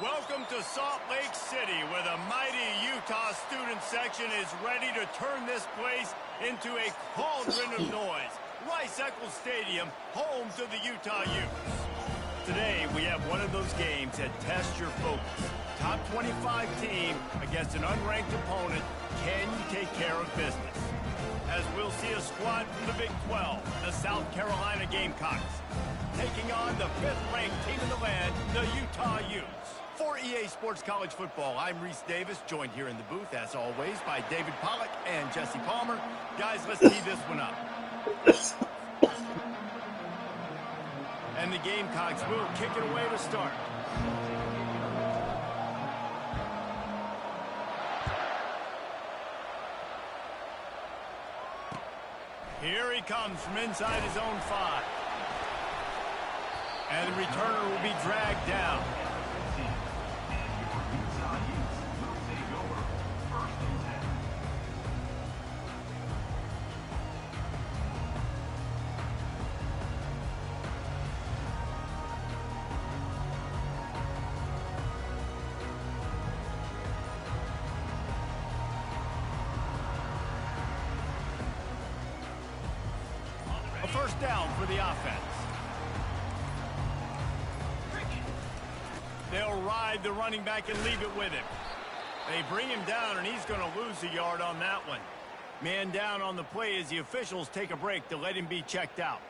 Welcome to Salt Lake City, where the mighty Utah student section is ready to turn this place into a cauldron of noise. Rice-Eccles Stadium, home to the Utah Utes. Today, we have one of those games that tests your focus. Top 25 team against an unranked opponent. Can you take care of business? As we'll see a squad from the Big 12, the South Carolina Gamecocks, taking on the 5th-ranked team in the land, the Utah Utes. For EA Sports College Football, I'm Reese Davis, joined here in the booth, as always, by David Pollack and Jesse Palmer. Guys, let's tee this one up. And the Gamecocks will kick it away to start. Here he comes from inside his own 5. And the returner will be dragged down. A first down for the offense. They'll ride the running back and leave it with him. They bring him down, and he's going to lose a yard on that one. Man down on the play as the officials take a break to let him be checked out.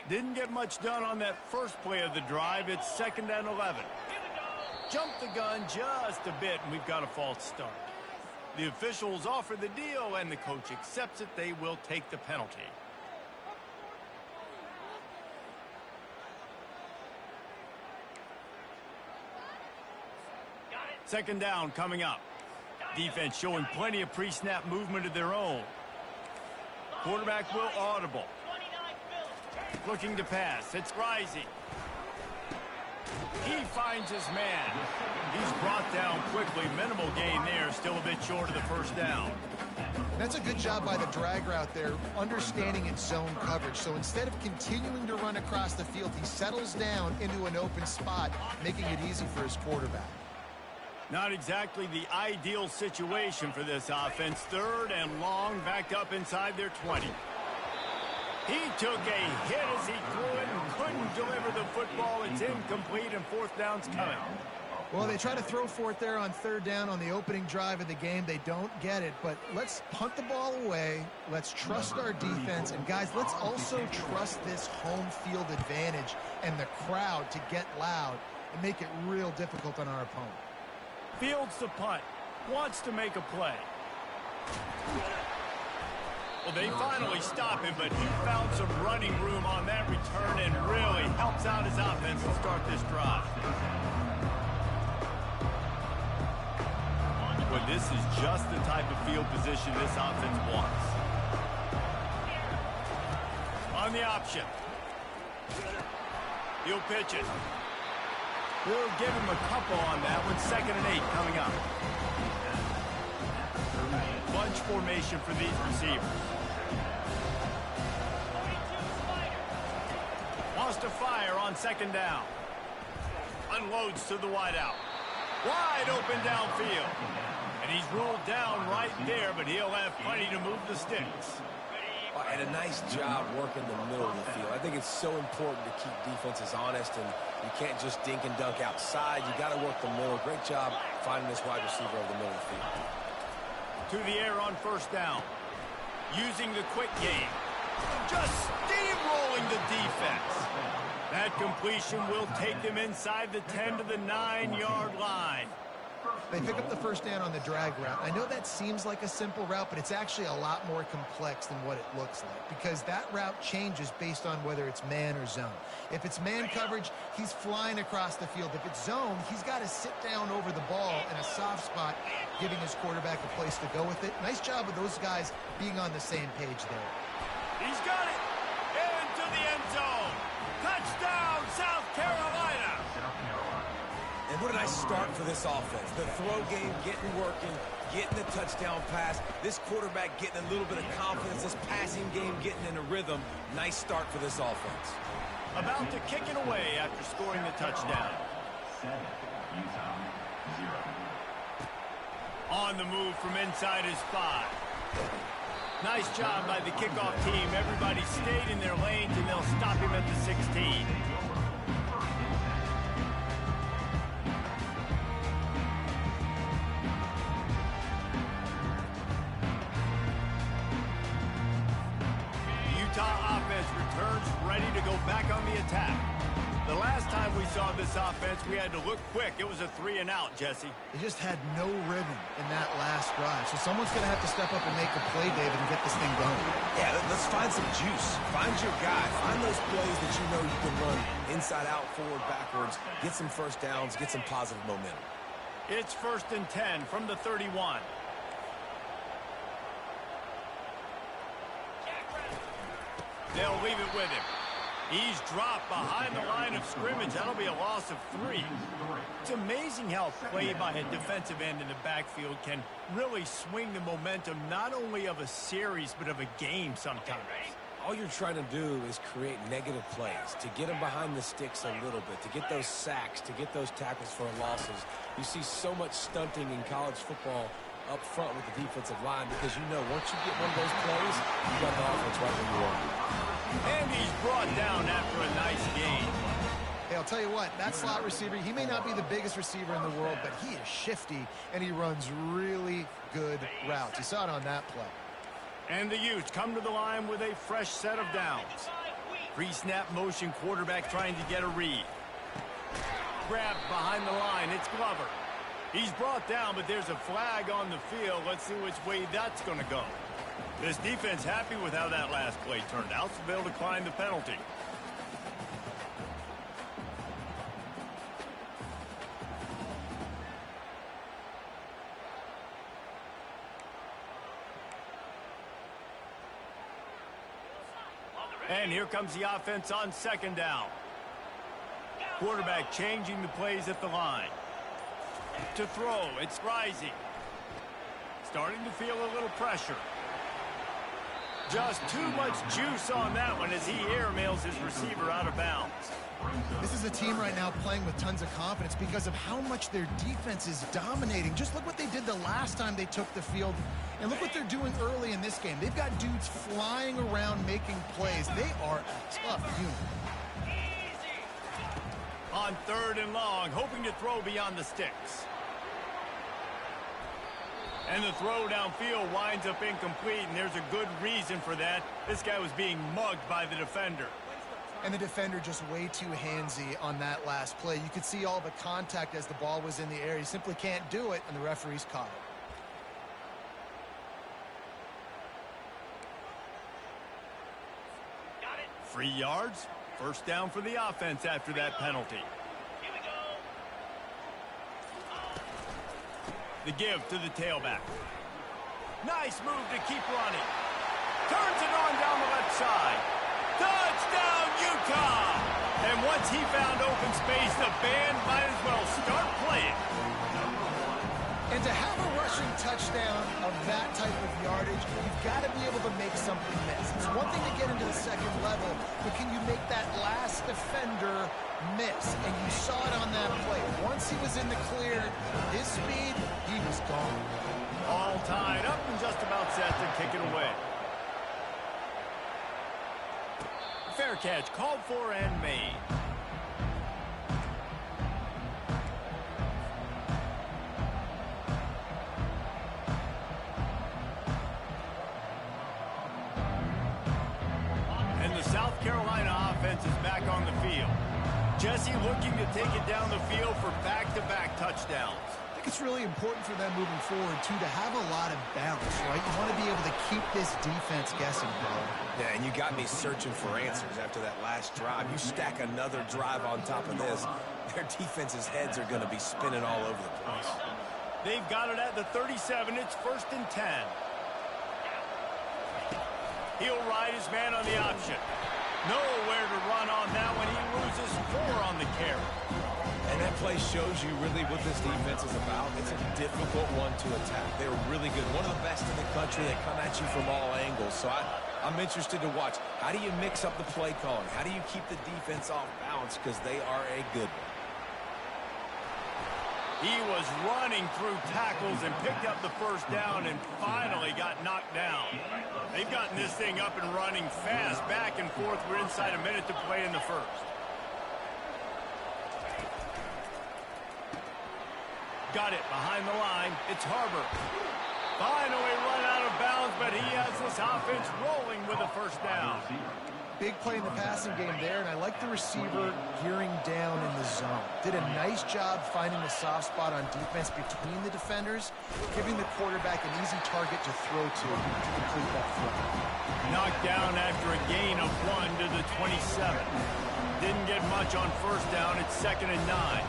Didn't get much done on that first play of the drive. It's 2nd and 11. Jumped the gun just a bit, and we've got a false start. The officials offer the deal, and the coach accepts it. They will take the penalty. Second down coming up. Defense showing plenty of pre-snap movement of their own. Quarterback will audible. Looking to pass. It's Rising. He finds his man. He's brought down quickly. Minimal gain there. Still a bit short of the first down. That's a good job by the drag route there, understanding its zone coverage. So instead of continuing to run across the field, he settles down into an open spot, making it easy for his quarterback. Not exactly the ideal situation for this offense. 3rd and long, backed up inside their 20. He took a hit as he threw it and couldn't deliver the football. It's incomplete, and 4th down's coming. Well, they try to throw for it there on 3rd down on the opening drive of the game. They don't get it, but let's punt the ball away. Let's trust our defense. And, guys, let's also trust this home field advantage and the crowd to get loud and make it real difficult on our opponent. Fields the punt. Wants to make a play. Well, they finally stop him, but he found some running room on that return and really helps out his offense to start this drive. Well, this is just the type of field position this offense wants. On the option. He'll pitch it. We'll give him a couple on that one. 2nd and 8 coming up. Bunch formation for these receivers. Wants to fire on 2nd down. Unloads to the wideout. Wide open downfield. And he's ruled down right there, but he'll have plenty to move the sticks. And a nice job working the middle of the field. I think it's so important to keep defenses honest, and you can't just dink and dunk outside. You got to work the middle. Great job finding this wide receiver over the middle of the field. To the air on 1st down. Using the quick game. just steamrolling the defense. That completion will take them inside the 10 to the 9-yard line. They pick up the first down on the drag route. I know that seems like a simple route, but it's actually a lot more complex than what it looks like because that route changes based on whether it's man or zone. If it's man coverage, he's flying across the field. If it's zone, he's got to sit down over the ball in a soft spot, giving his quarterback a place to go with it. Nice job of those guys being on the same page there. He's got it into the end zone. Touchdown, South Carolina. And what a nice start for this offense. The throw game getting working, getting the touchdown pass. This quarterback getting a little bit of confidence. This passing game getting in a rhythm. Nice start for this offense. About to kick it away after scoring the touchdown. On the move from inside his 5. Nice job by the kickoff team. Everybody stayed in their lanes, and they'll stop him at the 16. Returns ready to go back on the attack. The last time we saw this offense, we had to look quick. It was a 3-and-out, Jesse. They just had no rhythm in that last drive. So someone's going to have to step up and make a play, David, and get this thing going. Yeah, let's find some juice. Find your guy. Find those plays that you know you can run inside out, forward, backwards. Get some first downs. Get some positive momentum. It's 1st and 10 from the 31. They'll leave it with him. He's dropped behind the line of scrimmage. That'll be a loss of 3. It's amazing how play by a defensive end in the backfield can really swing the momentum not only of a series but of a game sometimes. All you're trying to do is create negative plays, to get them behind the sticks a little bit, to get those sacks, to get those tackles for losses. You see so much stunting in college football up front with the defensive line because you know once you get one of those plays, you got the offense right where you are. And he's brought down after a nice gain. Hey, I'll tell you what, that slot receiver, he may not be the biggest receiver in the world, but he is shifty, and he runs really good routes. You saw it on that play. And the Utes come to the line with a fresh set of downs. Pre-snap motion quarterback trying to get a read. Grabbed behind the line, it's Glover. He's brought down, but there's a flag on the field. Let's see which way that's going to go. This defense happy with how that last play turned out, so they'll decline the penalty. And here comes the offense on 2nd down. Quarterback changing the plays at the line. To throw, it's Rising. Starting to feel a little pressure. Just too much juice on that one as he airmails his receiver out of bounds. This is a team right now playing with tons of confidence because of how much their defense is dominating. Just look what they did the last time they took the field, and look what they're doing early in this game. They've got dudes flying around making plays. They are a tough unit. On 3rd and long, hoping to throw beyond the sticks. And the throw downfield winds up incomplete, and there's a good reason for that. This guy was being mugged by the defender. And the defender just way too handsy on that last play. You could see all the contact as the ball was in the air. He simply can't do it, and the referees caught it. 3 yards. 1st down for the offense after that penalty. The give to the tailback. Nice move to keep running. Turns it on down the left side. Touchdown, Utah! And once he found open space, the band might as well start playing. And to have a rushing touchdown of that type of yardage, you've got to be able to make something miss. It's one thing to get into the 2nd level, but can you make that last defender miss? And you saw it on that play. Once he was in the clear, his speed, he was gone. All tied up and just about set to kick it away. Fair catch called for and made. And the South Carolina offense is back on the field. Jesse looking to take it down the field for back-to-back touchdowns. I think it's really important for them moving forward, too, to have a lot of bounce, right? You want to be able to keep this defense guessing, Paul. Yeah, and you got me searching for answers after that last drive. You stack another drive on top of this, their defense's heads are going to be spinning all over the place. They've got it at the 37. It's 1st and 10. He'll ride his man on the option. Nowhere to run on that one. He loses 4 on the carry. And that play shows you really what this defense is about. It's a difficult one to attack. They're really good. One of the best in the country. They come at you from all angles. So I'm interested to watch. How do you mix up the play calling? How do you keep the defense off balance? Because they are a good one. He was running through tackles and picked up the first down and finally got knocked down. They've gotten this thing up and running fast, back and forth. We're inside a minute to play in the first. Got it behind the line. It's Harbor. Finally run out of bounds, but he has this offense rolling with a first down. Big play in the passing game there, and I like the receiver gearing down in the zone. Did a nice job finding the soft spot on defense between the defenders, giving the quarterback an easy target to throw to complete that throw. Knocked down after a gain of 1 to the 27. Didn't get much on first down. It's 2nd and 9.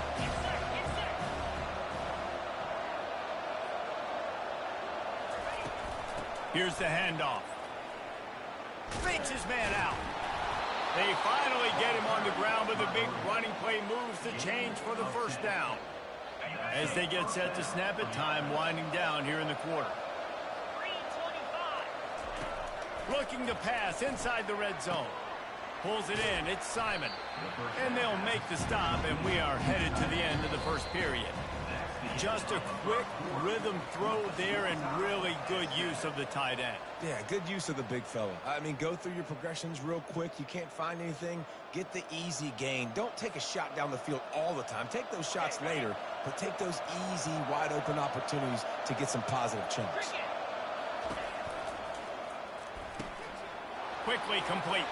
Here's the handoff. Fakes his man out. They finally get him on the ground, but the big running play moves the change for the first down. As they get set to snap it, time winding down here in the quarter. Looking to pass inside the red zone. Pulls it in. It's Simon. And they'll make the stop, and we are headed to the end of the first period. Just a quick rhythm throw there and really good use of the tight end. Yeah, good use of the big fella. I mean, go through your progressions real quick. You can't find anything. Get the easy gain. Don't take a shot down the field all the time. Take those shots later, but take those easy, wide-open opportunities to get some positive chunks. Quickly complete.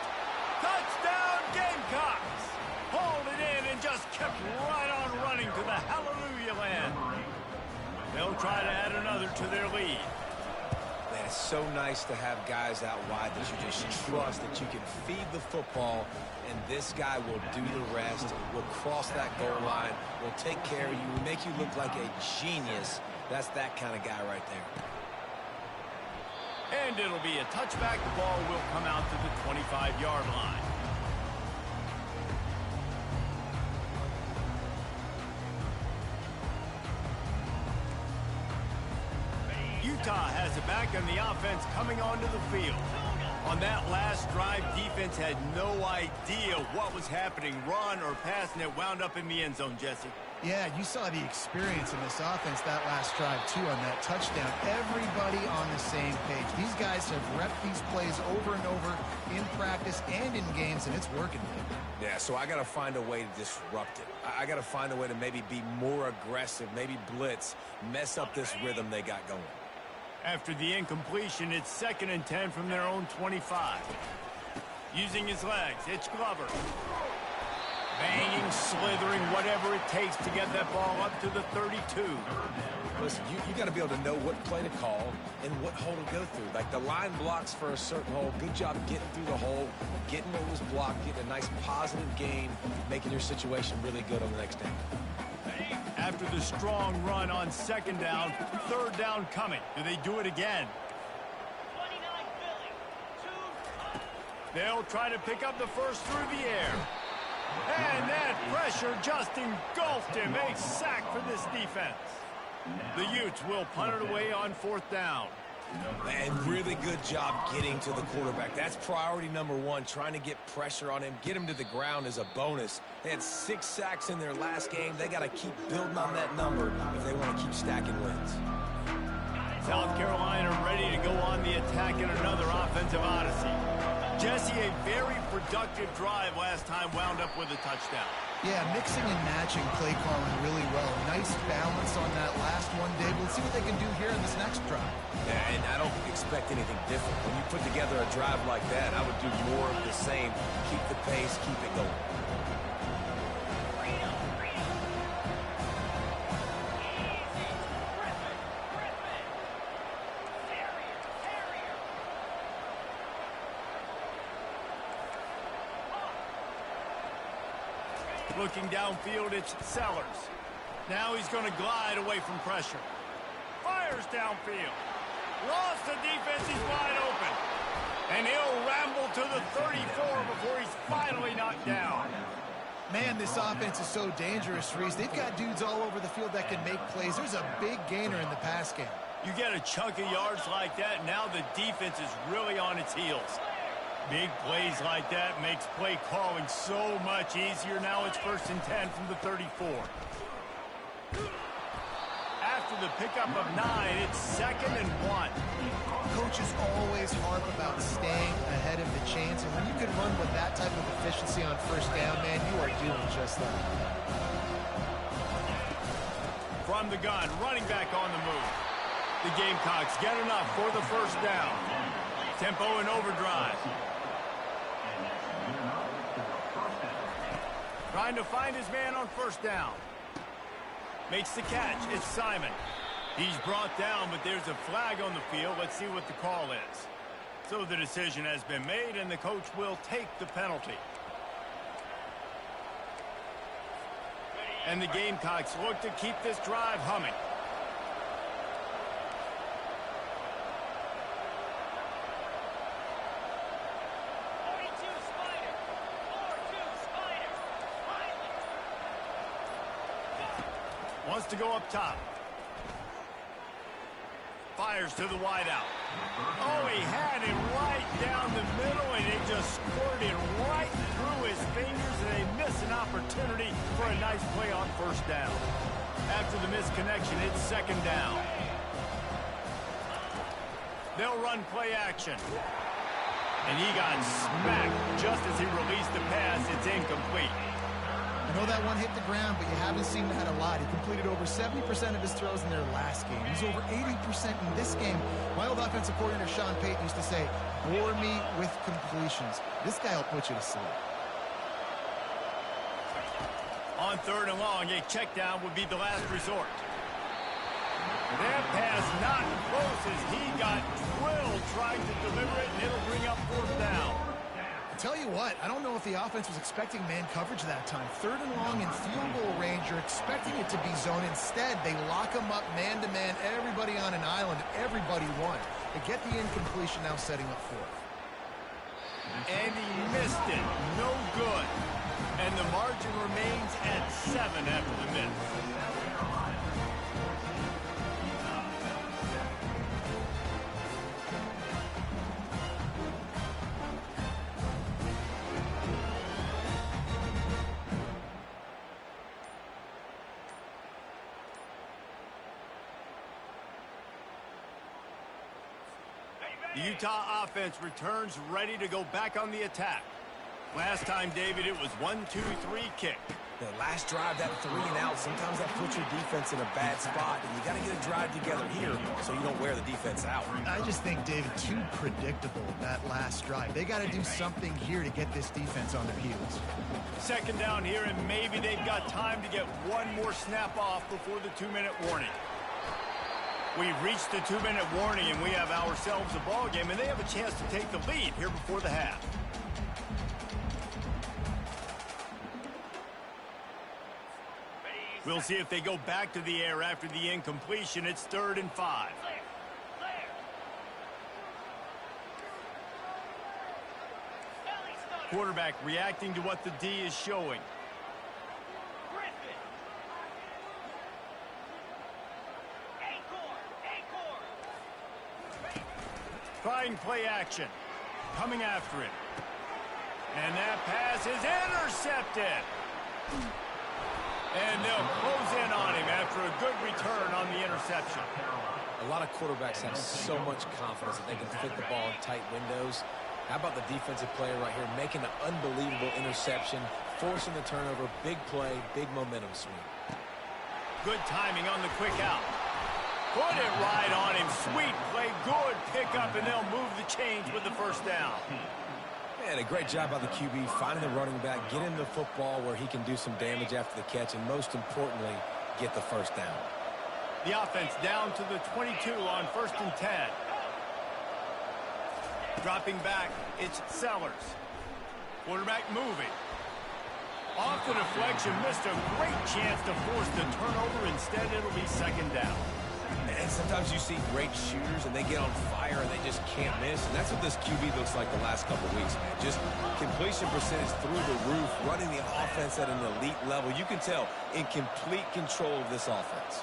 Touchdown, Gamecocks! Hauled it in and just kept right on running to the hallelujah land. They'll try to add another to their lead. Man, it's so nice to have guys out wide that you just trust that you can feed the football, and this guy will do the rest. Will cross that goal line. Will take care of you. Will make you look like a genius. That's that kind of guy right there. And it'll be a touchback. The ball will come out to the 25-yard line. Utah has it back on the offense coming onto the field. On that last drive, defense had no idea what was happening, run or pass, and it wound up in the end zone, Jesse. Yeah, you saw the experience in this offense that last drive, too, on that touchdown. Everybody on the same page. These guys have repped these plays over and over in practice and in games, and it's working. Yeah, so I got to find a way to disrupt it. I got to find a way to maybe be more aggressive, maybe blitz, mess up this rhythm they got going. After the incompletion, it's 2nd and 10 from their own 25. Using his legs, it's Glover. Banging, slithering, whatever it takes to get that ball up to the 32. Listen, you got to be able to know what play to call and what hole to go through. Like the line blocks for a certain hole. Good job getting through the hole, getting what was blocked, getting a nice positive gain, making your situation really good on the next down. After the strong run on 2nd down, 3rd down coming. Do they do it again? They'll try to pick up the first through the air. And that pressure just engulfed him. A sack for this defense. The Utes will punt it away on 4th down. And really good job getting to the quarterback. That's priority number 1, trying to get pressure on him. Get him to the ground is a bonus. They had 6 sacks in their last game. They got to keep building on that number if they want to keep stacking wins. South Carolina ready to go on the attack in another offensive odyssey. Jesse, a very productive drive last time wound up with a touchdown. Yeah, mixing and matching play calling really well. Nice balance on that last one, Dave. Let's see what they can do here in this next drive. Yeah, and I don't expect anything different. When you put together a drive like that, I would do more of the same. Keep the pace, keep it going. Looking downfield, it's Sellers. Now he's going to glide away from pressure. Fires downfield. Lost the defense, he's wide open. And he'll ramble to the 34 before he's finally knocked down. Man, this offense is so dangerous, Reese. They've got dudes all over the field that can make plays. There's a big gainer in the pass game. You get a chunk of yards like that, now the defense is really on its heels. Big plays like that makes play calling so much easier. Now it's 1st and 10 from the 34. After the pickup of 9, it's 2nd and 1. Coaches always harp about staying ahead of the chains, and when you can run with that type of efficiency on 1st down, man, you are doing just that. From the gun, running back on the move. The Gamecocks get enough for the 1st down. Tempo and overdrive. Trying to find his man on 1st down. Makes the catch. It's Simon. He's brought down, but there's a flag on the field. Let's see what the call is. So the decision has been made, and the coach will take the penalty. And the Gamecocks look to keep this drive humming. Wants to go up top. Fires to the wideout. Oh, he had it right down the middle, and it just squirted right through his fingers, and they miss an opportunity for a nice play on 1st down. After the misconnection, it's 2nd down. They'll run play action. And he got smacked just as he released the pass. It's incomplete. I know that one hit the ground, but you haven't seen that a lot. He completed over 70% of his throws in their last game. He's over 80% in this game. My old offensive coordinator, Sean Payton, used to say, bore me with completions. This guy will put you to sleep. On 3rd and long, a check down would be the last resort. That pass not close as he got drilled trying to deliver it, and it'll bring up 4th down. Tell you what, I don't know if the offense was expecting man coverage that time. 3rd and long in field goal range, you're expecting it to be zone. Instead, they lock them up man-to-man, everybody on an island, everybody won. They get the incompletion, now setting up 4th. And he missed it. No good. And the margin remains at 7 after the miss. The Utah offense returns ready to go back on the attack. Last time, David, it was 1-2-3 kick. The last drive, that 3 and out, sometimes that puts your defense in a bad spot, and you got to get a drive together here so you don't wear the defense out. I just think, David, too predictable, that last drive. They got to do something here to get this defense on their heels. 2nd down here, and maybe they've got time to get one more snap off before the 2-minute warning. We've reached the 2-minute warning, and we have ourselves a ball game, and they have a chance to take the lead here before the half. We'll see if they go back to the air after the incompletion. It's 3rd and 5. Quarterback reacting to what the D is showing. Trying play action. Coming after it. And that pass is intercepted. And they'll close in on him after a good return on the interception. A lot of quarterbacks have so much confidence that they can fit the ball in tight windows. How about the defensive player right here making an unbelievable interception, forcing the turnover, big play, big momentum swing. Good timing on the quick out. Put it right on him. Sweet play, good pickup, and they'll move the chains with the first down. And a great job by the QB finding the running back, get him the football where he can do some damage after the catch, and most importantly, get the first down. The offense down to the 22 on 1st and 10. Dropping back, it's Sellers. Quarterback moving. Off the deflection, missed a great chance to force the turnover. Instead, it'll be 2nd down. And sometimes you see great shooters and they get on fire and they just can't miss. And that's what this QB looks like the last couple of weeks, man. Just completion percentage through the roof, running the offense at an elite level. You can tell in complete control of this offense.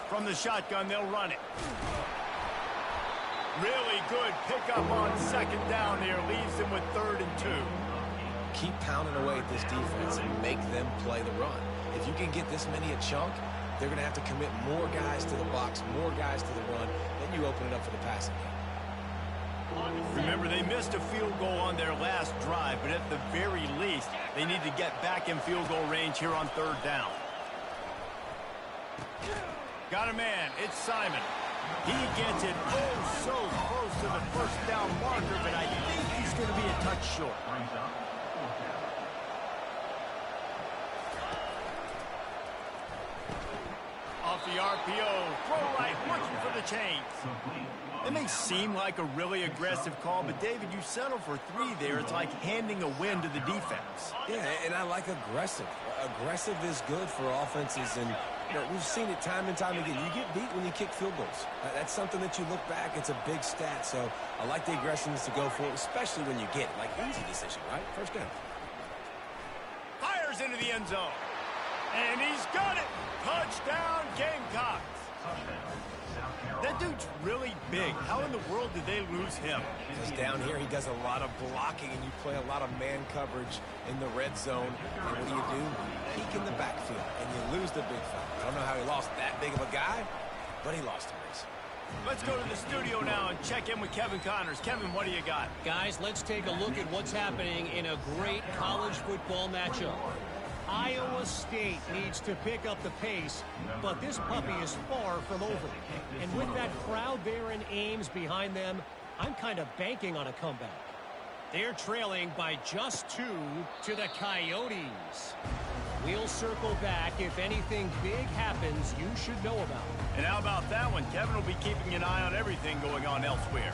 From the shotgun, they'll run it. Really good pickup on 2nd down there. Leaves them with 3rd and 2. Keep pounding away at this defense and make them play the run. If you can get this many a chunk, they're going to have to commit more guys to the box, more guys to the run. Then you open it up for the passing game. Remember, they missed a field goal on their last drive, but at the very least, they need to get back in field goal range here on 3rd down. Got a man. It's Simon. He gets it so close to the 1st down marker, but I think he's going to be a touch short. Off the RPO, throw right, looking for the chains. It may seem like a really aggressive call, but David, you settle for 3 there. It's like handing a win to the defense. Yeah, and I like aggressive. Aggressive is good for offenses, and you know, we've seen it time and time again. You get beat when you kick field goals. That's something that you look back, it's a big stat. So I like the aggressiveness to go for it, especially when you get it. Like, easy decision, right? First down. Fires into the end zone. And he's got it. Touchdown, Gamecocks. That dude's really big. How in the world did they lose him? Because down here he does a lot of blocking, and you play a lot of man coverage in the red zone. And what do? Peek in the backfield, and you lose the big fella. I don't know how he lost that big of a guy, but he lost him. Let's go to the studio now and check in with Kevin Connors. Kevin, what do you got? Guys, let's take a look at what's happening in a great college football matchup. Iowa State needs to pick up the pace, but this puppy is far from over. And with that crowd there in Ames behind them, I'm kind of banking on a comeback. They're trailing by just 2 to the Coyotes. We'll circle back. If anything big happens, you should know about it. And how about that one? Kevin will be keeping an eye on everything going on elsewhere.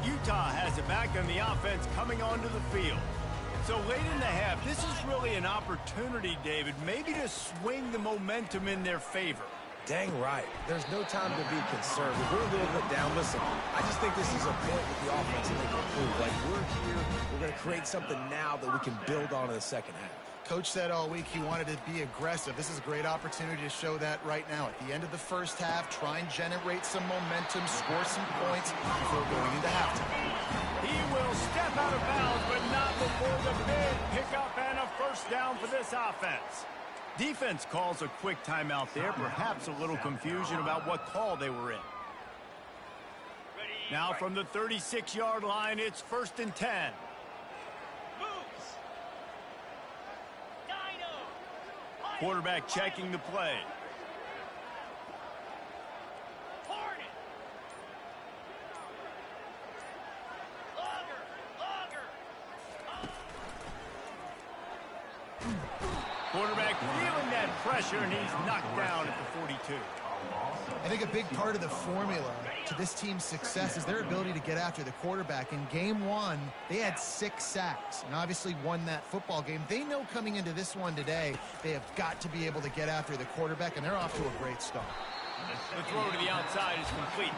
Utah has it back on the offense coming onto the field. So late in the half, this is really an opportunity, David, maybe to swing the momentum in their favor. Dang right. There's no time to be concerned. If we're a little bit down, listen, I just think this is a point with the offense that they can improve. Like, we're here, we're going to create something now that we can build on in the second half. Coach said all week he wanted to be aggressive. This is a great opportunity to show that right now. At the end of the first half, try and generate some momentum, score some points before going into halftime. He will step out of bounds, but not before the big pickup and a first down for this offense. Defense calls a quick timeout there, perhaps a little confusion about what call they were in. Now from the 36-yard line, it's 1st and 10. Quarterback checking the play. Quarterback feeling that pressure, and he's knocked down at the 42. I think a big part of the formula to this team's success is their ability to get after the quarterback. In game 1, they had 6 sacks and obviously won that football game. They know coming into this one today, they have got to be able to get after the quarterback, and they're off to a great start. The throw to the outside is complete.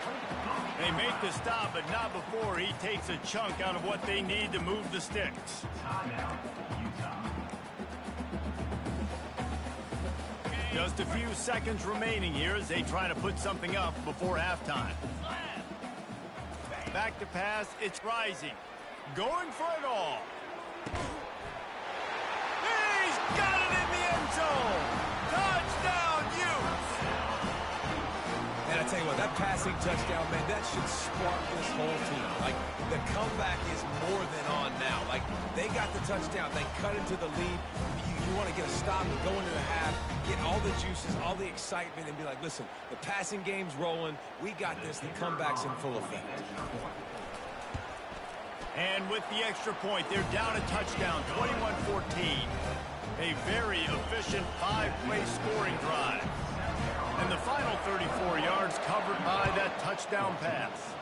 They make the stop, but not before he takes a chunk out of what they need to move the sticks. Just a few seconds remaining here as they try to put something up before halftime. Back to pass. It's rising. Going for it all. He's got it in the end zone. Touchdown, Utes. And I tell you what, that passing touchdown, man, that should spark this whole team. Like, the comeback is more than on now. Like, they got the touchdown. They cut into the lead. You want to get a stop and go into the half, get all the juices, all the excitement, and be like, listen, the passing game's rolling. We got this. The comeback's in full effect. And with the extra point, they're down a touchdown, 21-14. A very efficient 5-play scoring drive. And the final 34 yards covered by that touchdown pass.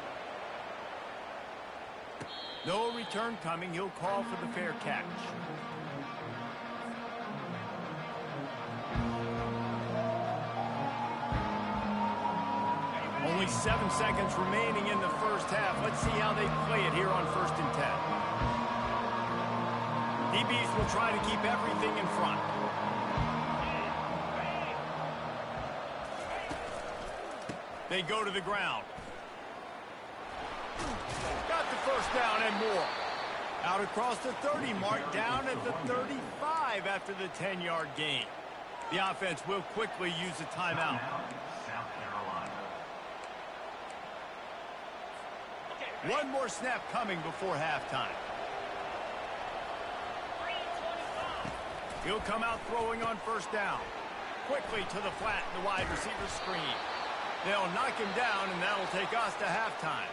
No return coming. He'll call for the fair catch. Only 7 seconds remaining in the first half. Let's see how they play it here on 1st and 10. DBs will try to keep everything in front. They go to the ground. Got the first down and more. Out across the 30 mark, down at the 35 after the 10-yard gain. The offense will quickly use a timeout. One more snap coming before halftime. He'll come out throwing on 1st down. Quickly to the flat, the wide receiver screen. They'll knock him down, and that'll take us to halftime.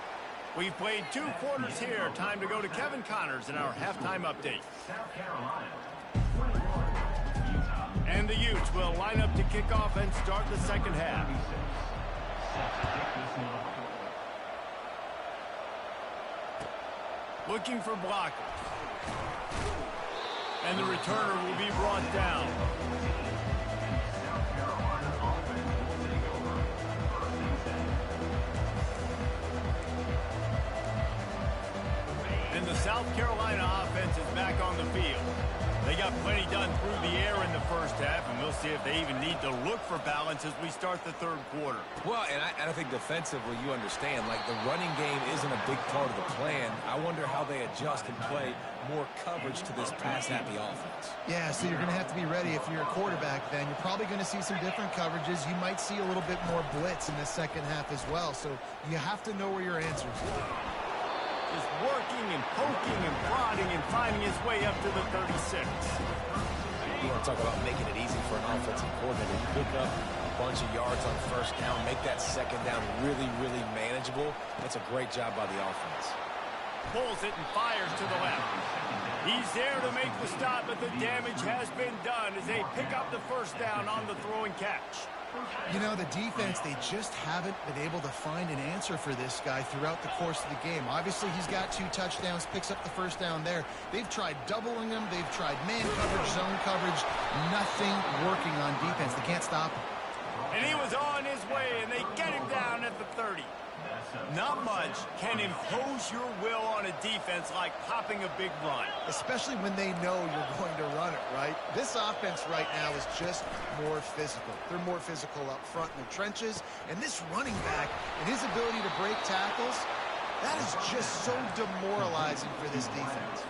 We've played 2 quarters here. Time to go to Kevin Connors in our halftime update. And the Utes will line up to kick off and start the second half. Looking for blockers. And the returner will be brought down. And the South Carolina offense is back on the field. They got plenty done through the air in the first half, and we'll see if they even need to look for balance as we start the 3rd quarter. Well, and I think defensively, you understand, like, the running game isn't a big part of the plan. I wonder how they adjust and play more coverage to this pass-happy offense. Yeah, so you're going to have to be ready if you're a quarterback then. You're probably going to see some different coverages. You might see a little bit more blitz in the second half as well, so you have to know where your answers are. Just working and poking and prodding and finding his way up to the 36. You want to talk about making it easy for an offensive coordinator. You pick up a bunch of yards on 1st down, make that 2nd down really, really manageable. That's a great job by the offense. Pulls it and fires to the left. He's there to make the stop, but the damage has been done as they pick up the 1st down on the throwing catch. You know, the defense, they just haven't been able to find an answer for this guy throughout the course of the game. Obviously, he's got 2 touchdowns, picks up the 1st down there. They've tried doubling him. They've tried man coverage, zone coverage. Nothing working on defense. They can't stop him. And he was on his way, and they get him down at the 30. Not much can impose your will on a defense like popping a big run. Especially when they know you're going to run it, right? This offense right now is just more physical. They're more physical up front in the trenches. And this running back and his ability to break tackles, that is just so demoralizing for this defense.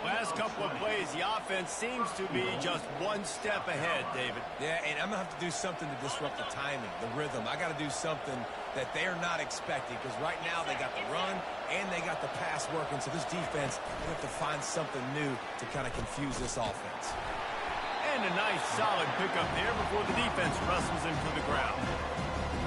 Last couple of plays, the offense seems to be just one step ahead, David. Yeah, and I'm going to have to do something to disrupt the timing, the rhythm. I got to do something that they're not expecting, because right now they got the run and they got the pass working. So this defense, they have to find something new to kind of confuse this offense. And a nice solid pickup there before the defense wrestles him to the ground.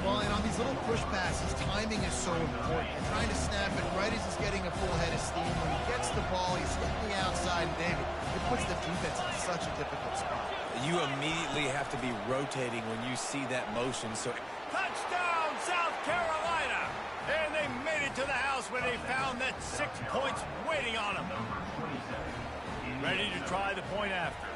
Well, and on these little push passes, timing is so important. You're trying to snap it right as he's getting a full head of steam. When he gets the ball, he's looking outside, and David, it puts the defense in such a difficult spot. You immediately have to be rotating when you see that motion. So touchdown, South Carolina! And they made it to the house when they found that 6 points waiting on them. Ready to try the point after.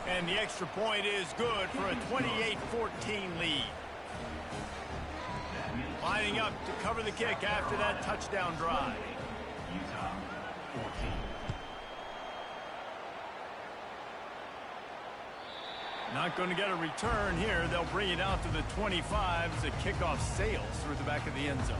And the extra point is good for a 28-14 lead. Lining up to cover the kick after that touchdown drive. Not going to get a return here. They'll bring it out to the 25 as the kickoff sails through the back of the end zone.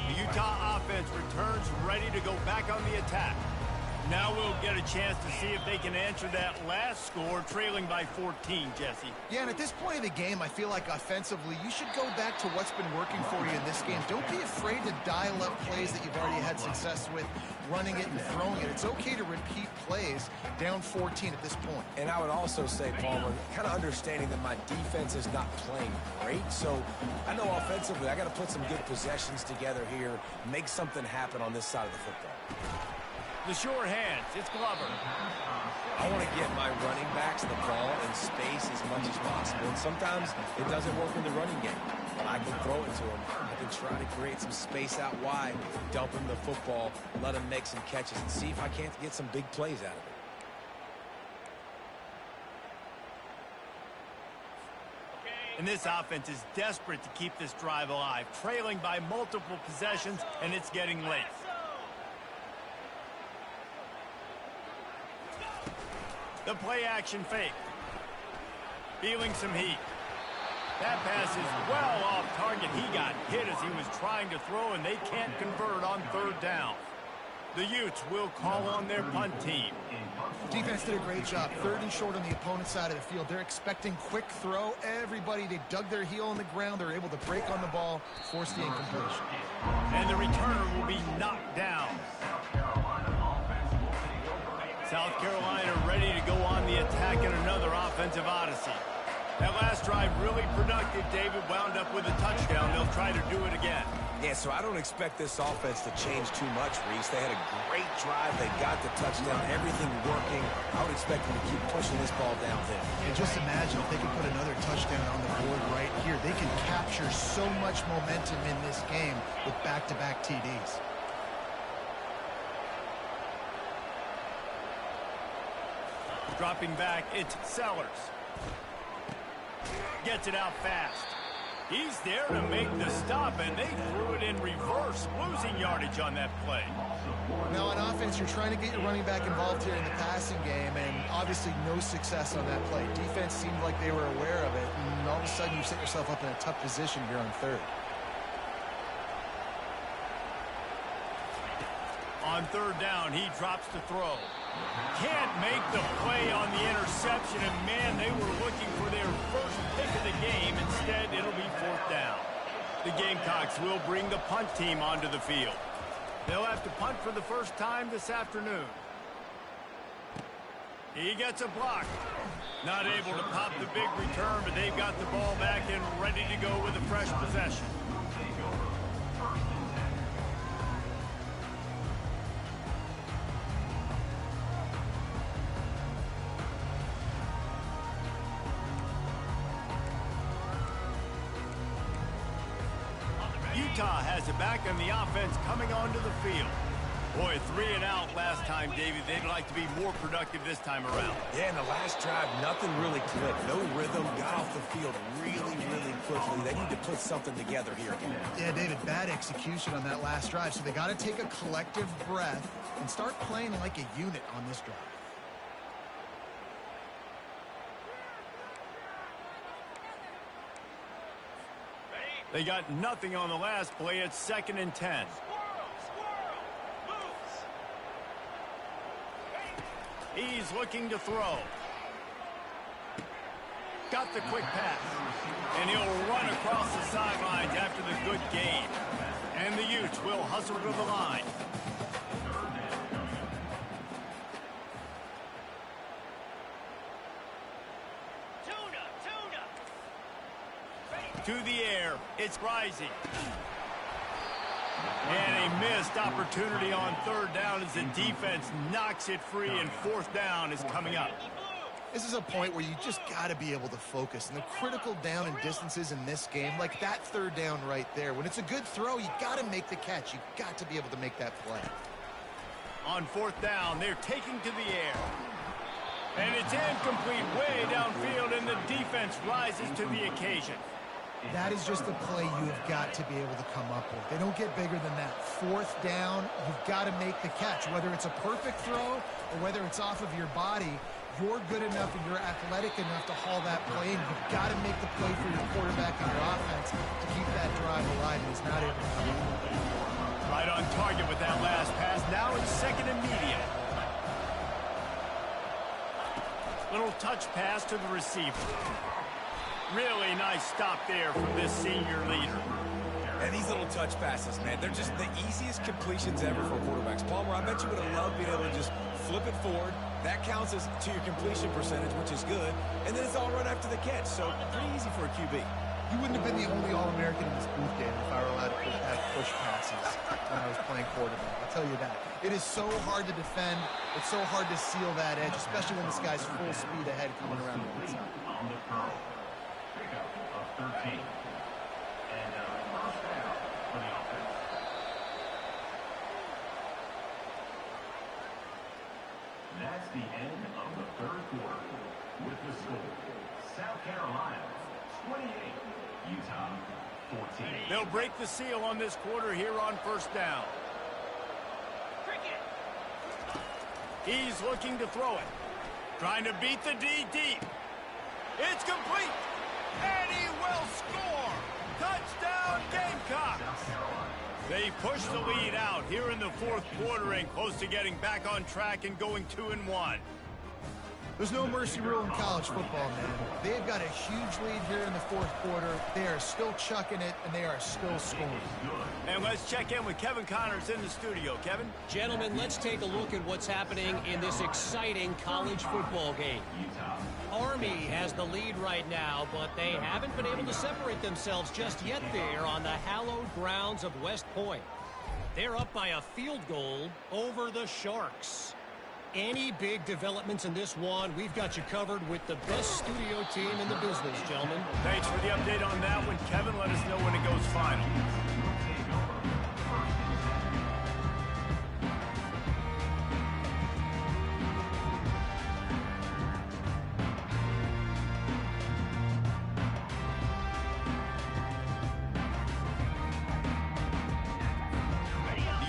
The Utah offense returns ready to go back on the attack. Now we'll get a chance to see if they can answer that last score, trailing by 14, Jesse. Yeah, and at this point of the game, I feel like offensively, you should go back to what's been working for you in this game. Don't be afraid to dial up plays that you've already had success with, running it and throwing it. It's okay to repeat plays down 14 at this point. And I would also say, Palmer, kind of understanding that my defense is not playing great. So I know offensively, I got to put some good possessions together here, make something happen on this side of the football. The sure hands, it's Glover. I want to get my running backs the ball in space as much as possible. And sometimes it doesn't work in the running game. But I can throw it to him. I can try to create some space out wide, dump him the football, let him make some catches, and see if I can't get some big plays out of it. And this offense is desperate to keep this drive alive, trailing by multiple possessions, and it's getting late. The play action fake. Feeling some heat. That pass is well off target. He got hit as he was trying to throw, and they can't convert on third down. The Utes will call on their punt team. Defense did a great job. Third and short on the opponent's side of the field. They're expecting quick throw. Everybody, they dug their heel on the ground. They're able to break on the ball, force the incompletion. And the returner will be knocked down. South Carolina ready to go on the attack in another offensive odyssey. That last drive really productive. David wound up with a touchdown. They'll try to do it again. Yeah, so I don't expect this offense to change too much, Reese. They had a great drive. They got the touchdown. Everything working. I would expect them to keep pushing this ball downhill. And just imagine if they could put another touchdown on the board right here. They can capture so much momentum in this game with back-to-back TDs. Dropping back, it's Sellers. Gets it out fast. He's there to make the stop, and they threw it in reverse, losing yardage on that play. Now, on offense, you're trying to get your running back involved here in the passing game, and obviously no success on that play. Defense seemed like they were aware of it, and all of a sudden you set yourself up in a tough position here on third. On third down, he drops to throw. Can't make the play on the interception, and man, they were looking for their first pick of the game. Instead, it'll be fourth down. The Gamecocks will bring the punt team onto the field. They'll have to punt for the first time this afternoon. He gets a block. Not able to pop the big return, but they've got the ball back and ready to go with a fresh possession. Utah has it back on the offense coming onto the field. Boy, 3 and out last time, David. They'd like to be more productive this time around. Yeah, in the last drive, nothing really clicked. No rhythm, got off the field really quickly. They need to put something together here again. Yeah, David, bad execution on that last drive, so they got to take a collective breath and start playing like a unit on this drive. They got nothing on the last play. It's 2nd and 10. He's looking to throw. Got the quick pass. And he'll run across the sidelines after the good gain. And the Utes will hustle to the line. To the air, it's Rising. And a missed opportunity on third down as the defense knocks it free, and fourth down is coming up. This is a point where you just got to be able to focus. And the critical down and distances in this game, like that third down right there, when it's a good throw, you got to make the catch. You got to be able to make that play. On fourth down, they're taking to the air. And it's incomplete way downfield, and the defense rises to the occasion. That is just a play you have got to be able to come up with. They don't get bigger than that. Fourth down, you've got to make the catch. Whether it's a perfect throw or whether it's off of your body, you're good enough and you're athletic enough to haul that play in. You've got to make the play for your quarterback and your offense to keep that drive alive, and he's not able to come up. Right on target with that last pass. Now it's second and medium. Little touch pass to the receiver. Really nice stop there from this senior leader. And these little touch passes, man, they're just the easiest completions ever for quarterbacks. Palmer, I bet you would have loved being able to just flip it forward. That counts as to your completion percentage, which is good. And then it's all run after the catch. So pretty easy for a QB. You wouldn't have been the only All-American in this booth, David, if I were allowed to have push passes when I was playing quarterback. I'll tell you that. It is so hard to defend. It's so hard to seal that edge, especially when this guy's full speed ahead coming around the outside. On the throw. Pickup of 13. And first down for the offense. That's the end of the third quarter. With the score, South Carolina 28, Utah 14. They'll break the seal on this quarter here on first down. He's looking to throw it. Trying to beat the D deep. It's complete. And he will score. Touchdown Gamecocks. They push the lead out here in the fourth quarter and close to getting back on track and going 2-1. There's no mercy rule in college football, man. They've got a huge lead here in the fourth quarter. They are still chucking it, and they are still scoring. And let's check in with Kevin Connors in the studio. Kevin? Gentlemen, let's take a look at what's happening in this exciting college football game. Army has the lead right now, but they haven't been able to separate themselves just yet there on the hallowed grounds of West Point. They're up by a field goal over the Sharks. Any big developments in this one, we've got you covered with the best studio team in the business, gentlemen. Thanks for the update on that one, Kevin. Let us know when it goes final.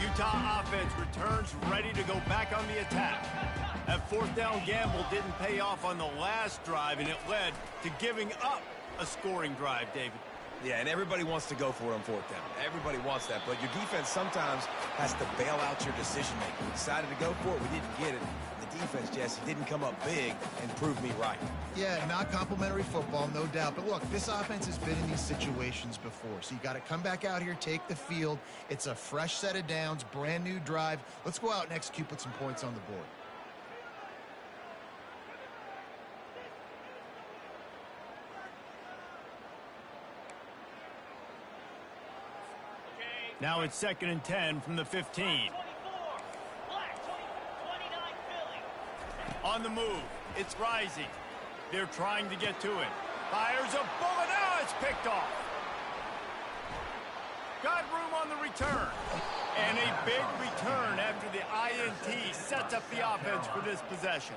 Utah offense returns ready to go back on the attack. That fourth down gamble didn't pay off on the last drive, and it led to giving up a scoring drive, David. Yeah, and everybody wants to go for it on fourth down. Everybody wants that, but your defense sometimes has to bail out your decision-making. We decided to go for it. We didn't get it. The defense, Jesse, didn't come up big and prove me right. Yeah, not complimentary football, no doubt. But look, this offense has been in these situations before. So you got to come back out here, take the field. It's a fresh set of downs, brand new drive. Let's go out and execute, put some points on the board. Now it's 2nd and 10 from the 15. On the move. It's Rising. They're trying to get to it. Fires a bullet. Now it's picked off. Got room on the return. And a big return after the INT sets up the offense for this possession.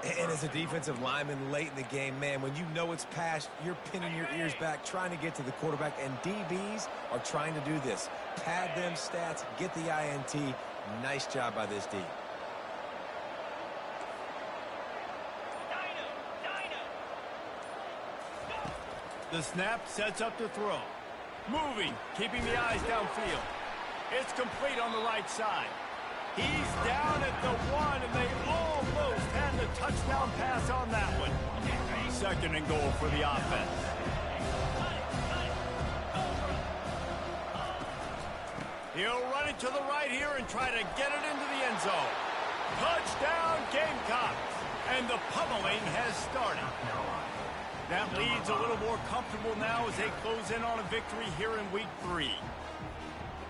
And as a defensive lineman late in the game, man, when you know it's passed, you're pinning your ears back, trying to get to the quarterback, and DBs are trying to do this. Pad them stats, get the INT. Nice job by this D. The snap sets up the throw. Moving, keeping the eyes downfield. It's complete on the right side. He's down at the 1, and they almost had the touchdown pass on that one. 2nd and goal for the offense. He'll run it to the right here and try to get it into the end zone. Touchdown Gamecocks. And the pummeling has started. That lead's a little more comfortable now as they close in on a victory here in week 3.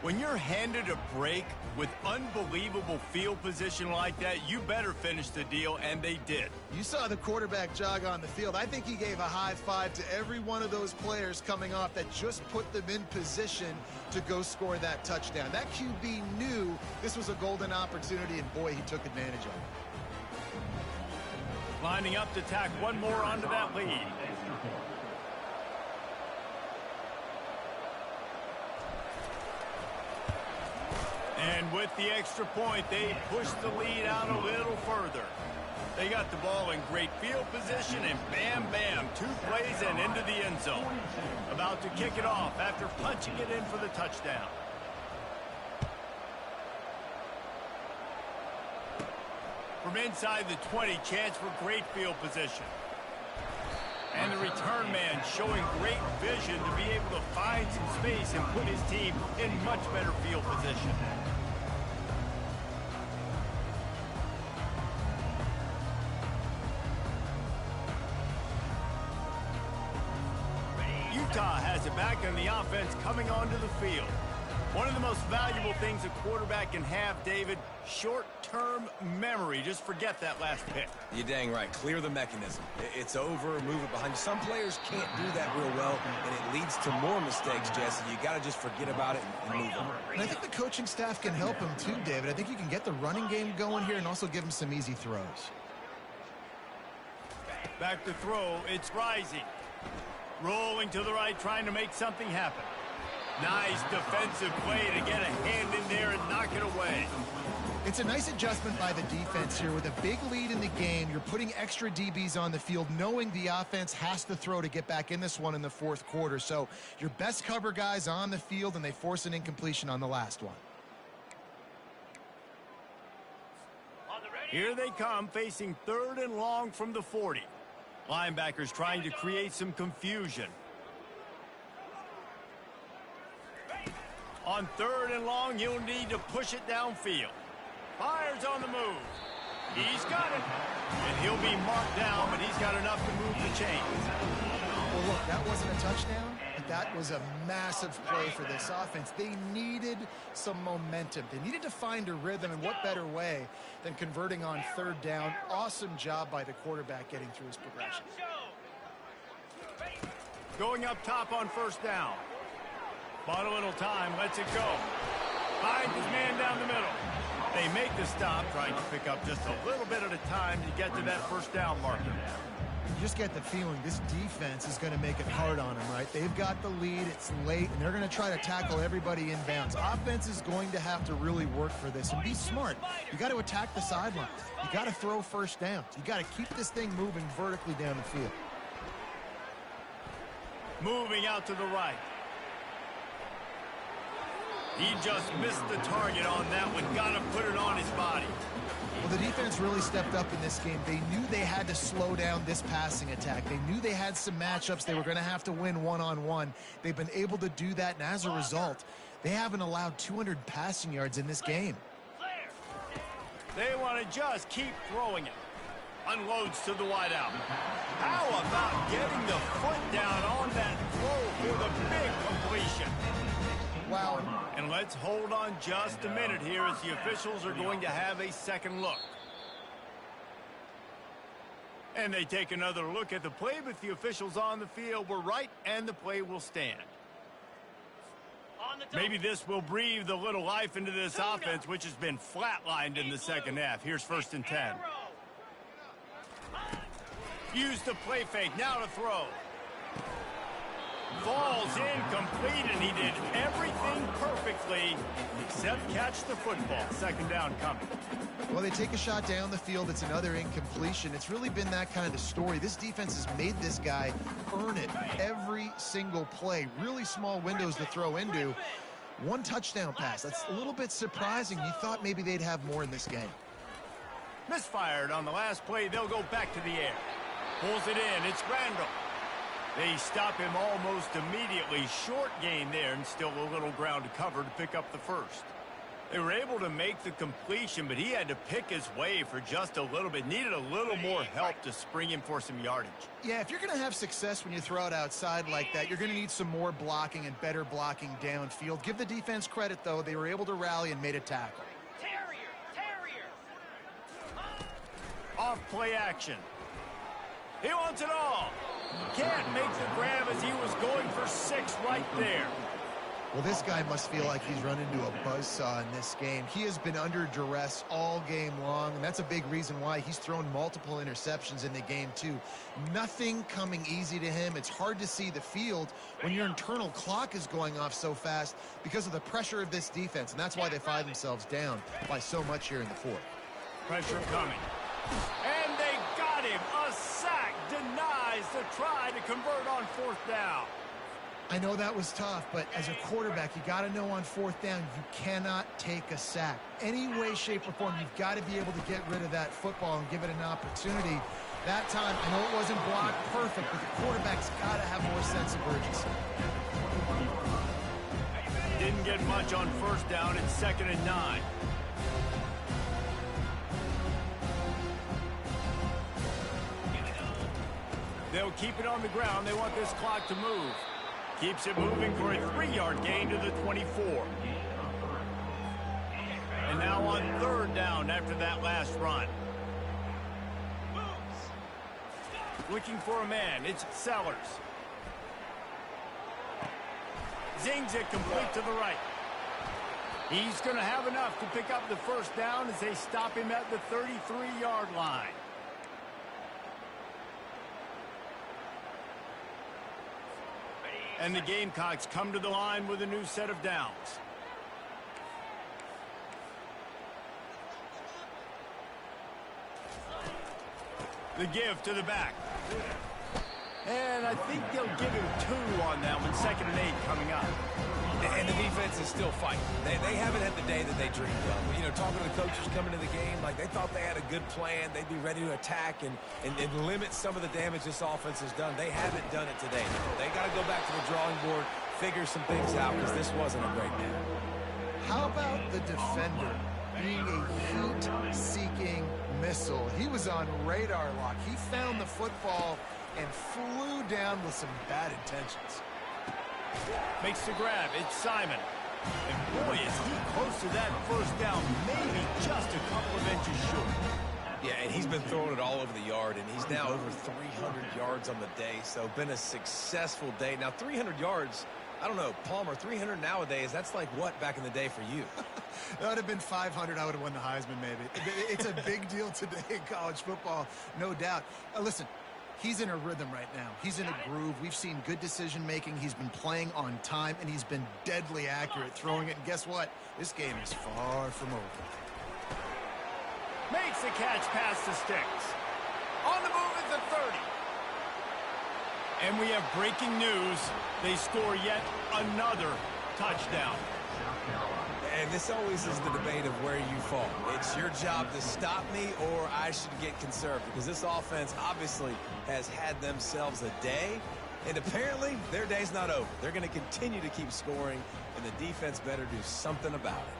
When you're handed a break with unbelievable field position like that, you better finish the deal, and they did. You saw the quarterback jog on the field. I think he gave a high five to every one of those players coming off that just put them in position to go score that touchdown. That QB knew this was a golden opportunity, and boy, he took advantage of it. Lining up to tack one more onto that lead. And with the extra point, they pushed the lead out a little further. They got the ball in great field position, and bam, bam, 2 plays and into the end zone. About to kick it off after punching it in for the touchdown. From inside the 20, chance for great field position. And the return man showing great vision to be able to find some space and put his team in much better field position. Utah has it back, and the offense coming onto the field. One of the most valuable things a quarterback can have, David, short-term memory. Just forget that last pick. You're dang right. Clear the mechanism. It's over, move it behind you. Some players can't do that real well, and it leads to more mistakes, Jesse. You got to just forget about it and move on. And I think the coaching staff can help him too, David. I think you can get the running game going here and also give him some easy throws. Back to throw. It's Rising. Rolling to the right, trying to make something happen. Nice defensive play to get a hand in there and knock it away. It's a nice adjustment by the defense here. With a big lead in the game, you're putting extra DBs on the field, knowing the offense has to throw to get back in this one in the 4th quarter. So your best cover guys on the field, and they force an incompletion on the last one. Here they come, facing 3rd and long from the 40. Linebackers trying to create some confusion. On 3rd and long, you'll need to push it downfield. Fires on the move. He's got it. And he'll be marked down, but he's got enough to move the chains. Well, look, that wasn't a touchdown, but that was a massive play for this offense. They needed some momentum. They needed to find a rhythm, and what better way than converting on 3rd down. Awesome job by the quarterback getting through his progression. Going up top on 1st down. Bought a little time, lets it go. Finds his man down the middle. They make the stop, trying to pick up just a little bit at a time to get to that 1st down marker. You just get the feeling this defense is going to make it hard on them, right? They've got the lead, it's late, and they're going to try to tackle everybody inbounds. Offense is going to have to really work for this and be smart. You got to attack the sidelines. You got to throw 1st downs. You got to keep this thing moving vertically down the field. Moving out to the right. He just missed the target on that one. Got to put it on his body. Well, the defense really stepped up in this game. They knew they had to slow down this passing attack. They knew they had some matchups they were going to have to win one-on-one. They've been able to do that, and as a result, they haven't allowed 200 passing yards in this game. They want to just keep throwing it. Unloads to the wideout. How about getting the foot down on that throw for the big completion? Wow. And let's hold on just a minute here as the officials are going to have a second look. And they take another look at the play, but the officials on the field were right, and the play will stand. Maybe this will breathe a little life into this offense, which has been flatlined in the 2nd half. Here's 1st and 10. Use the play fake, now to throw. Falls incomplete, and he did everything perfectly except catch the football. 2nd down coming. Well, they take a shot down the field. It's another incompletion. It's really been that kind of story. This defense has made this guy earn it every single play. Really small windows to throw into. 1 touchdown pass. That's a little bit surprising. You thought maybe they'd have more in this game. Misfired on the last play. They'll go back to the air. Pulls it in. It's Randall. They stop him almost immediately. Short gain there, and still a little ground to cover to pick up the 1st. They were able to make the completion, but he had to pick his way for just a little bit. Needed a little more help to spring him for some yardage. Yeah, if you're going to have success when you throw it outside like that, you're going to need some more blocking and better blocking downfield. Give the defense credit, though. They were able to rally and made a tackle. Terrier. Off play action. He wants it all. Can't make the grab as he was going for 6 right there. Well, this guy must feel like he's run into a buzzsaw in this game. He has been under duress all game long, and that's a big reason why he's thrown multiple interceptions in the game, too. Nothing coming easy to him. It's hard to see the field when your internal clock is going off so fast because of the pressure of this defense, and that's why they find themselves down by so much here in the fourth. Pressure coming. And they got him. A sack denies the try to convert on fourth down. I know that was tough, but as a quarterback, you got to know on fourth down, you cannot take a sack. Any way, shape, or form, you've got to be able to get rid of that football and give it an opportunity. That time, I know it wasn't blocked perfect, but the quarterback's got to have more sense of urgency. Didn't get much on first down. It's 2nd and 9. They'll keep it on the ground. They want this clock to move. Keeps it moving for a 3-yard gain to the 24. And now on 3rd down after that last run. Looking for a man. It's Sellers. Zings it complete to the right. He's going to have enough to pick up the first down as they stop him at the 33-yard line. And the Gamecocks come to the line with a new set of downs. The give to the back. And I think they'll give him 2 on that one. 2nd and 8 coming up. And the defense is still fighting. They haven't had the day that they dreamed of. You know, talking to the coaches coming to the game, like they thought they had a good plan. They'd be ready to attack and limit some of the damage this offense has done. They haven't done it today. They got to go back to the drawing board, figure some things out, because this wasn't a great game. How about the defender being a heat-seeking missile? He was on radar lock. He found the football and flew down with some bad intentions. Makes the grab. It's Simon. And boy, is he close to that first down. Maybe just a couple of inches short. Yeah, and he's been throwing it all over the yard, and he's now over 300 yards on the day. So been a successful day. Now, 300 yards, I don't know, Palmer, 300 nowadays, that's like what back in the day for you? That would have been 500. I would have won the Heisman, maybe. It's a big deal today in college football, no doubt. Listen, he's in a rhythm right now. He's in a groove. We've seen good decision-making. He's been playing on time, and he's been deadly accurate throwing it. And guess what? This game is far from over. Makes the catch past the sticks. On the move at the 30. And we have breaking news. They score yet another touchdown. And this always is the debate of where you fall. It's your job to stop me or I should get conserved, because this offense obviously has had themselves a day, and apparently their day's not over. They're going to continue to keep scoring, and the defense better do something about it.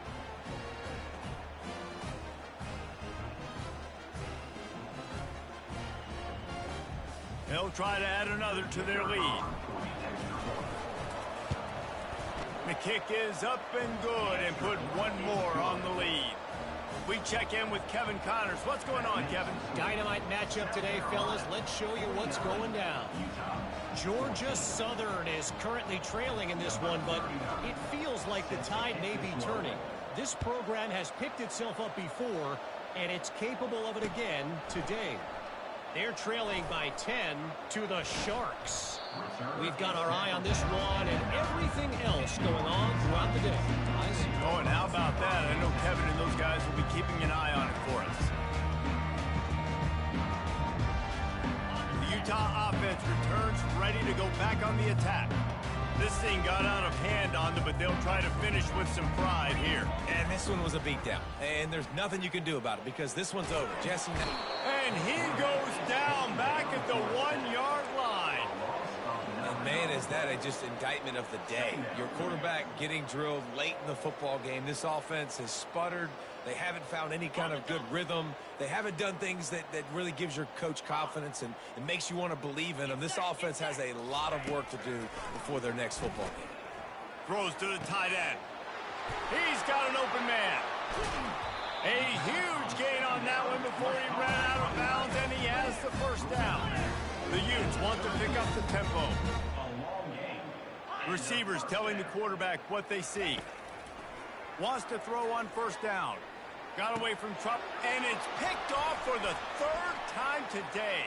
They'll try to add another to their lead. The kick is up and good, and put one more on the lead. We check in with Kevin Connors. What's going on, Kevin? Dynamite matchup today, fellas. Let's show you what's going down. Georgia Southern is currently trailing in this one, but it feels like the tide may be turning. This program has picked itself up before, and it's capable of it again today. They're trailing by 10 to the Sharks. We've got our eye on this one and everything else going on throughout the day. Guys? Oh, and how about that? I know Kevin and those guys will be keeping an eye on it for us. The Utah offense returns ready to go back on the attack. This thing got out of hand on them, but they'll try to finish with some pride here. And this one was a beatdown, and there's nothing you can do about it because this one's over. Jesse. And he goes down back at the 1-yard line. And man, is that just indictment of the day. Your quarterback getting drilled late in the football game. This offense has sputtered. They haven't found any kind of good rhythm. They haven't done things that really gives your coach confidence and it makes you want to believe in them. This offense has a lot of work to do before their next football game. Throws to the tight end. He's got an open man. A huge gain on that one before he ran out of bounds, and he has the first down. The Utes want to pick up the tempo. Receivers telling the quarterback what they see. Wants to throw on first down. Got away from trouble, and it's picked off for the third time today.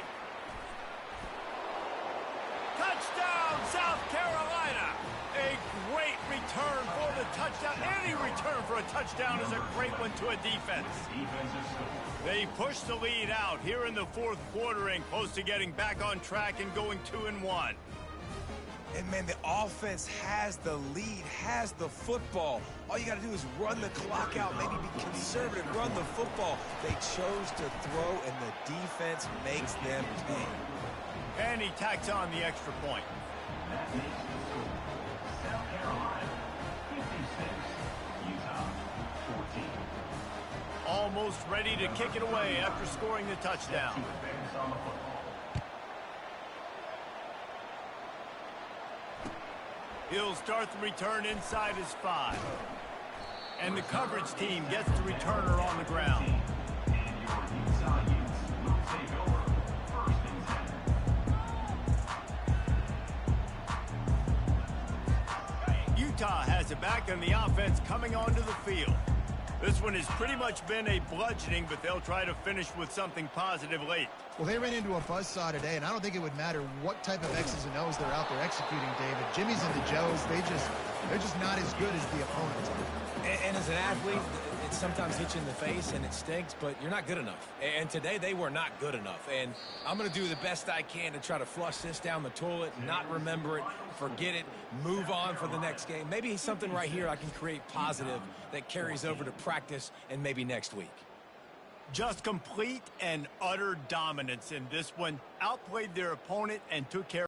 Touchdown, South Carolina! A great return for the touchdown. Any return for a touchdown is a great one to a defense. They push the lead out here in the fourth quarter and close to getting back on track and going 2-1. And, man, the offense has the lead, has the football. All you got to do is run the clock out, maybe be conservative, run the football. They chose to throw, and the defense makes them pay. And he tacks on the extra point. That makes the score. South Carolina, 56. Utah, 14. Almost ready to kick it away after scoring the touchdown. To advance on the football. He'll start the return inside his 5. And the coverage team gets the returner on the ground. And your Utah Utes will take over first and 10. Utah has it back and the offense coming onto the field. This one has pretty much been a bludgeoning, but they'll try to finish with something positive late. Well, they ran into a buzzsaw today, and I don't think it would matter what type of X's and O's they're out there executing, David. Jimmy's and the Joes, they're just not as good as the opponents. And as an athlete, it sometimes hits you in the face and it stinks, but you're not good enough. And today they were not good enough. And I'm going to do the best I can to try to flush this down the toilet, not remember it, forget it, move on for the next game. Maybe something right here I can create positive that carries over to practice and maybe next week. Just complete and utter dominance in this one. Outplayed their opponent and took care